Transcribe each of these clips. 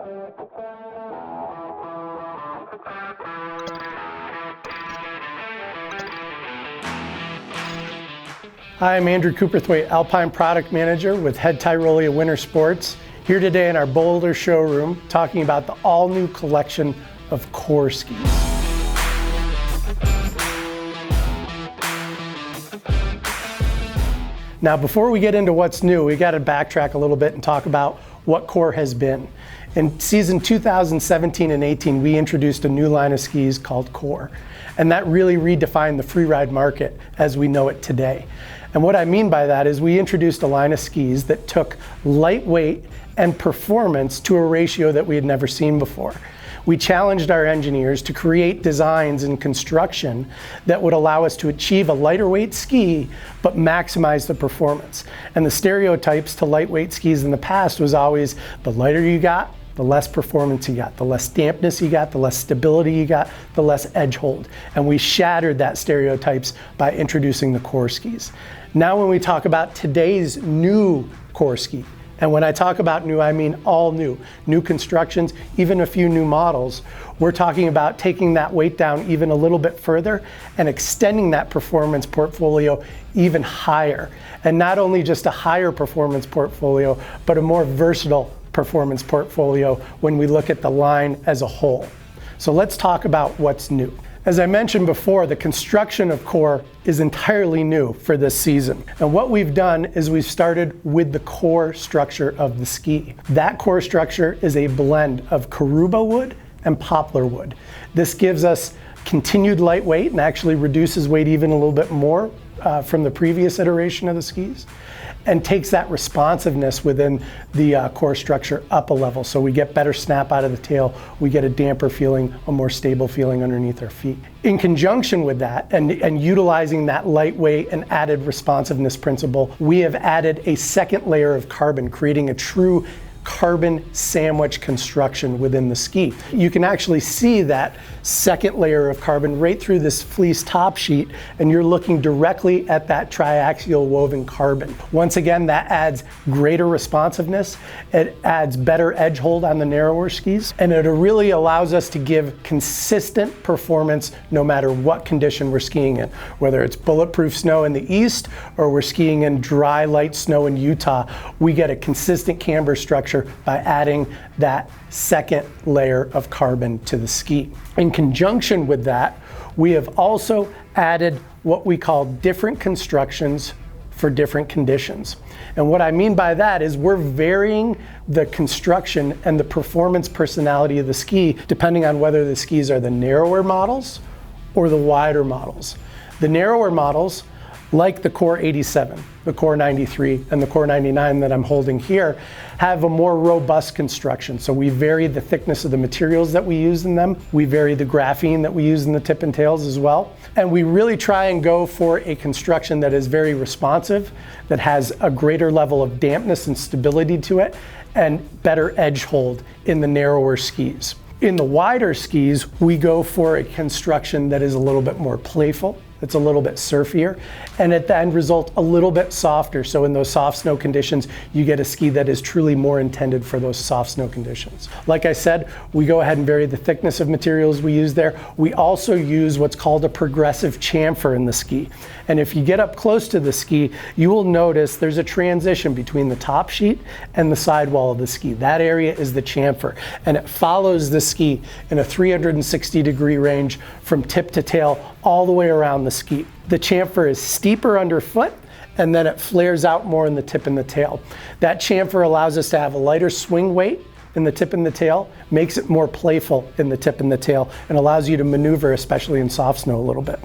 Hi, I'm Andrew Cooperthwaite, Alpine Product Manager with Head Tyrolia Wintersports, here today in our Boulder showroom talking about the all-new collection of Core skis. Now, before we get into what's new, we got to backtrack a little bit and talk about what Core has been. In season 2017 and 18, we introduced a new line of skis called Core, and that really redefined the freeride market as we know it today. And what I mean by that is we introduced a line of skis that took lightweight and performance to a ratio that we had never seen before. We challenged our engineers to create designs and construction that would allow us to achieve a lighter weight ski, but maximize the performance. And the stereotypes to lightweight skis in the past was always the lighter you got, the less performance you got, the less dampness you got, the less stability you got, the less edge hold. And we shattered that stereotypes by introducing the Core skis. Now when we talk about today's new Core ski, and when I talk about new, I mean all new constructions, even a few new models, we're talking about taking that weight down even a little bit further and extending that performance portfolio even higher. And not only just a higher performance portfolio, but a more versatile performance portfolio when we look at the line as a whole. So let's talk about what's new. As I mentioned before, the construction of Core is entirely new for this season. And what we've done is we've started with the core structure of the ski. That core structure is a blend of caruba wood and poplar wood. This gives us continued lightweight and actually reduces weight even a little bit more from the previous iteration of the skis, and takes that responsiveness within the core structure up a level. So we get better snap out of the tail, we get a damper feeling, a more stable feeling underneath our feet. In conjunction with that, and utilizing that lightweight and added responsiveness principle, we have added a second layer of carbon, creating a true carbon sandwich construction within the ski. You can actually see that second layer of carbon right through this fleece top sheet, and you're looking directly at that triaxial woven carbon. Once again, that adds greater responsiveness, it adds better edge hold on the narrower skis, and it really allows us to give consistent performance no matter what condition we're skiing in. Whether it's bulletproof snow in the east or we're skiing in dry, light snow in Utah, we get a consistent camber structure by adding that second layer of carbon to the ski. In conjunction with that, we have also added what we call different constructions for different conditions. And what I mean by that is we're varying the construction and the performance personality of the ski depending on whether the skis are the narrower models or the wider models. The narrower models, like the Core 87, the Core 93, and the Core 99 that I'm holding here, have a more robust construction. So we vary the thickness of the materials that we use in them. We vary the graphene that we use in the tip and tails as well. And we really try and go for a construction that is very responsive, that has a greater level of dampness and stability to it, and better edge hold in the narrower skis. In the wider skis, we go for a construction that is a little bit more playful. It's a little bit surfier, and at the end result, a little bit softer. So in those soft snow conditions, you get a ski that is truly more intended for those soft snow conditions. Like I said, we go ahead and vary the thickness of materials we use there. We also use what's called a progressive chamfer in the ski. And if you get up close to the ski, you will notice there's a transition between the top sheet and the sidewall of the ski. That area is the chamfer, and it follows the ski in a 360-degree range from tip to tail all the way around the ski. The chamfer is steeper underfoot, and then it flares out more in the tip and the tail. That chamfer allows us to have a lighter swing weight in the tip and the tail, makes it more playful in the tip and the tail, and allows you to maneuver, especially in soft snow, a little bit.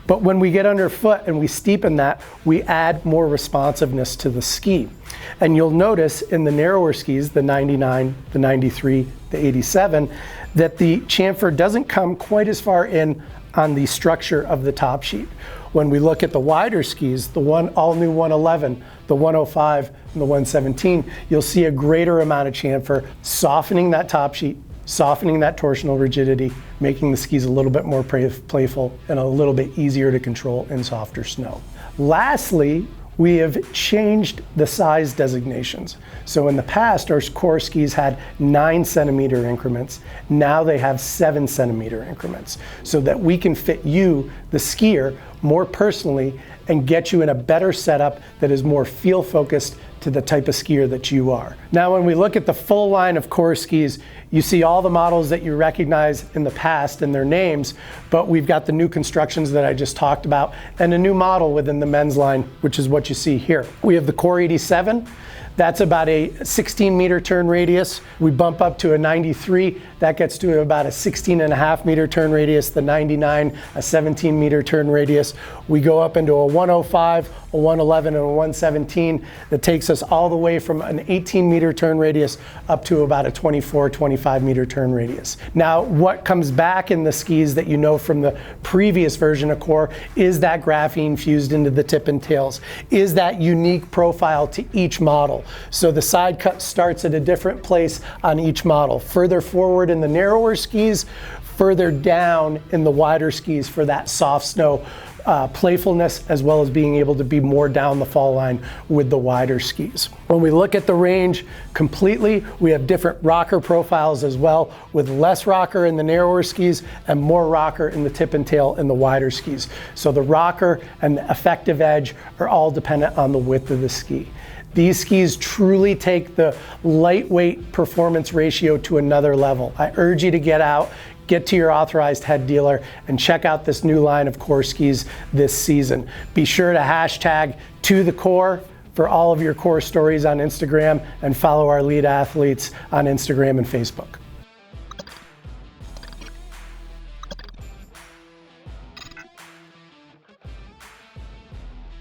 But when we get underfoot and we steepen that, we add more responsiveness to the ski. And you'll notice in the narrower skis, the 99, the 93, the 87, that the chamfer doesn't come quite as far in on the structure of the top sheet. When we look at the wider skis, the all-new 111, the 105, and the 117, you'll see a greater amount of chamfer, softening that top sheet, softening that torsional rigidity, making the skis a little bit more playful and a little bit easier to control in softer snow. Lastly, We have changed the size designations. So in the past, our core skis had 9 centimeter increments. Now they have 7 centimeter increments, so that we can fit you, the skier, more personally and get you in a better setup that is more feel focused to the type of skier that you are. Now, when we look at the full line of core skis, you see all the models that you recognize in the past and their names, but we've got the new constructions that I just talked about and a new model within the men's line, which is what you see here. We have the Core 87. That's about a 16 meter turn radius. We bump up to a 93. That gets to about a 16.5 meter turn radius. The 99, a 17 meter turn radius. We go up into a 105, a 111, and a 117. That takes us all the way from an 18 meter turn radius up to about a 24, 25 meter turn radius. Now, what comes back in the skis that you know from the previous version of Core is that graphene fused into the tip and tails, is that unique profile to each model. So the side cut starts at a different place on each model. Further forward in the narrower skis, further down in the wider skis for that soft snow playfulness, as well as being able to be more down the fall line with the wider skis. When we look at the range completely, we have different rocker profiles as well, with less rocker in the narrower skis and more rocker in the tip and tail in the wider skis. So the rocker and the effective edge are all dependent on the width of the ski. These skis truly take the lightweight performance ratio to another level. I urge you to get out, get to your authorized head dealer, and check out this new line of Core skis this season. Be sure to hashtag #ToTheCore for all of your Core stories on Instagram, and follow our lead athletes on Instagram and Facebook.